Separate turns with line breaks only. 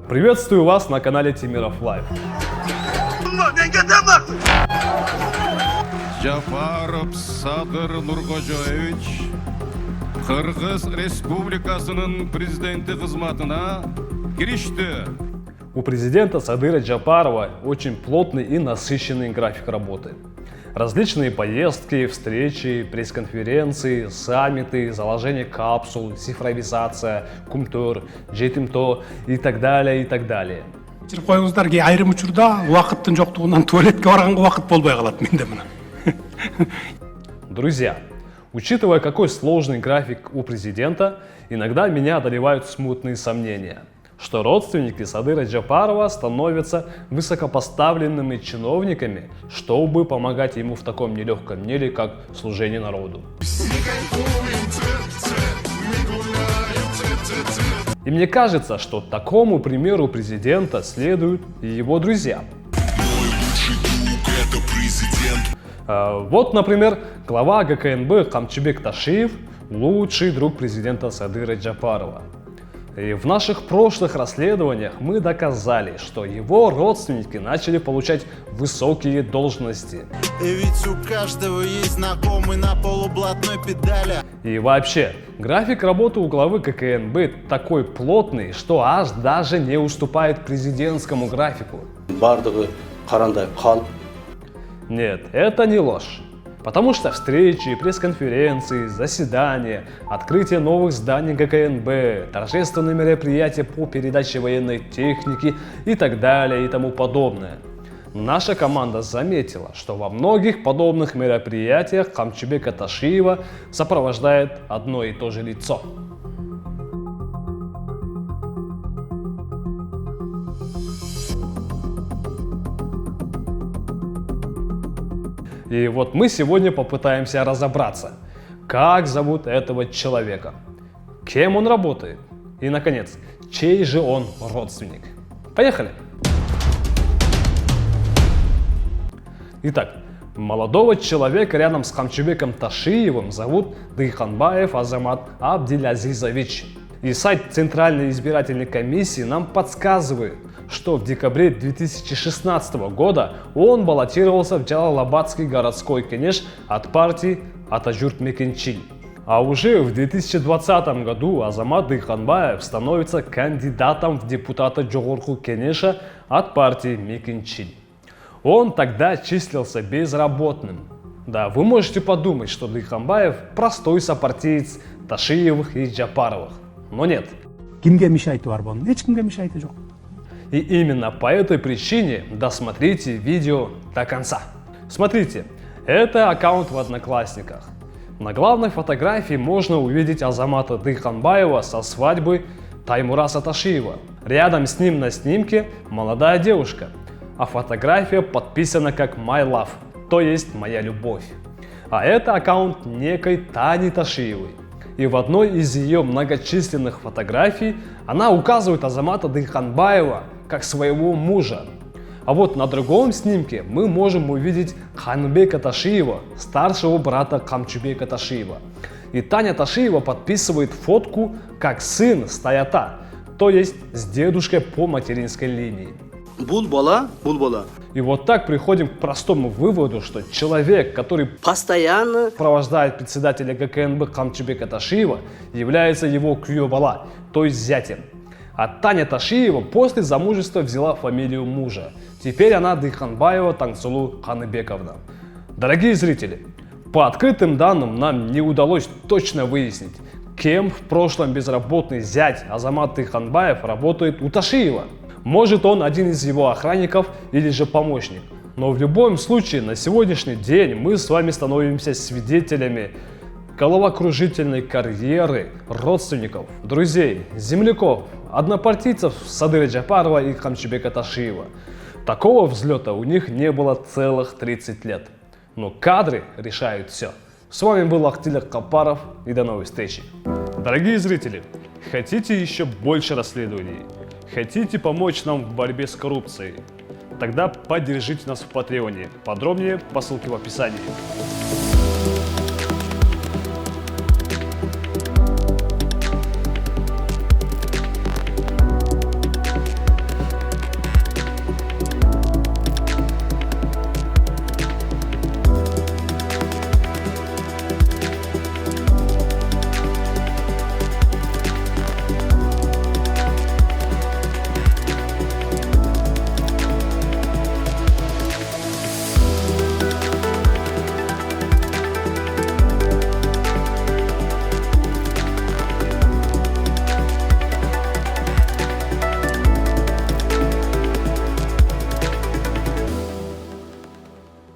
Приветствую вас на канале Темиров Лайв.
Жапаров Садыр Нуркожоевич Кыргыз Республикасынын президенти кызматына киришти.
У президента Садыра Джапарова очень плотный и насыщенный график работы. Различные поездки, встречи, пресс-конференции, саммиты, заложение капсул, цифровизация, кумтөр, жетимто и так далее, и так далее.
Коюңуздар, кээ айрым учурда убакыттын жоктугунан туалетке барганга убакыт болбой калат менде мына.
Друзья, учитывая, какой сложный график у президента, иногда меня одолевают смутные сомнения, что родственники Садыра Джапарова становятся высокопоставленными чиновниками, чтобы помогать ему в таком нелегком деле, как служение народу. И мне кажется, что такому примеру президента следуют и его друзья. Вот, например, глава ГКНБ Камчыбек Ташиев – лучший друг президента Садыра Джапарова. И в наших прошлых расследованиях мы доказали, что его родственники начали получать высокие должности.
Ведь у каждого есть знакомый на полублатной педали.
И вообще, график работы у главы ГКНБ такой плотный, что аж даже не уступает президентскому графику. Нет, это не ложь. Потому что встречи, пресс-конференции, заседания, открытие новых зданий ГКНБ, торжественные мероприятия по передаче военной техники и так далее и тому подобное. Наша команда заметила, что во многих подобных мероприятиях Камчыбека Ташиева сопровождает одно и то же лицо. И вот мы сегодня попытаемся разобраться, как зовут этого человека, кем он работает и, наконец, чей же он родственник. Поехали! Итак, молодого человека рядом с Камчыбеком Ташиевым зовут Дыйханбаев Азамат Абдилазизович. И сайт Центральной избирательной комиссии нам подсказывает, что в декабре 2016 года он баллотировался в Джалалабадский городской кенеш от партии Атажурт Мекенчиль. А уже в 2020 году Азамат Дыйханбаев становится кандидатом в депутаты Джогорку кенеша от партии Мекенчиль. Он тогда числился безработным. Да, вы можете подумать, что Дыйханбаев простой сопартиец Ташиевых и Джапаровых. Но нет. И именно по этой причине досмотрите видео до конца. Смотрите, это аккаунт в Одноклассниках. На главной фотографии можно увидеть Азамата Дыйханбаева со свадьбы Таймураса Ташиева. Рядом с ним на снимке молодая девушка, а фотография подписана как My Love, то есть моя любовь. А это аккаунт некой Тани Ташиевой. И в одной из ее многочисленных фотографий она указывает Азамата Дыйханбаева как своего мужа. А вот на другом снимке мы можем увидеть Ханбека Ташиева, старшего брата Камчыбека Ташиева. И Таня Ташиева подписывает фотку как сын Стаята, то есть с дедушкой по материнской линии.
Булбола.
И вот так приходим к простому выводу, что человек, который
Постоянно
сопровождает председателя ГКНБ Камчыбека Ташиева, является его күйөбала, то есть зятем. А Таня Ташиева после замужества взяла фамилию мужа. Теперь она Дыйханбаева Таңсулу Ханыбековна. Дорогие зрители, по открытым данным нам не удалось точно выяснить, кем в прошлом безработный зять Азамат Дыйханбаев работает у Ташиева. Может, он один из его охранников или же помощник. Но в любом случае на сегодняшний день мы с вами становимся свидетелями головокружительной карьеры родственников, друзей, земляков, однопартийцев Садыра Джапарова и Камчыбека Ташиева. Такого взлета у них не было целых 30 лет. Но кадры решают все. С вами был Ахтилер Капаров и до новых встреч. Дорогие зрители, хотите еще больше расследований? Хотите помочь нам в борьбе с коррупцией? Тогда поддержите нас в Патреоне. Подробнее по ссылке в описании.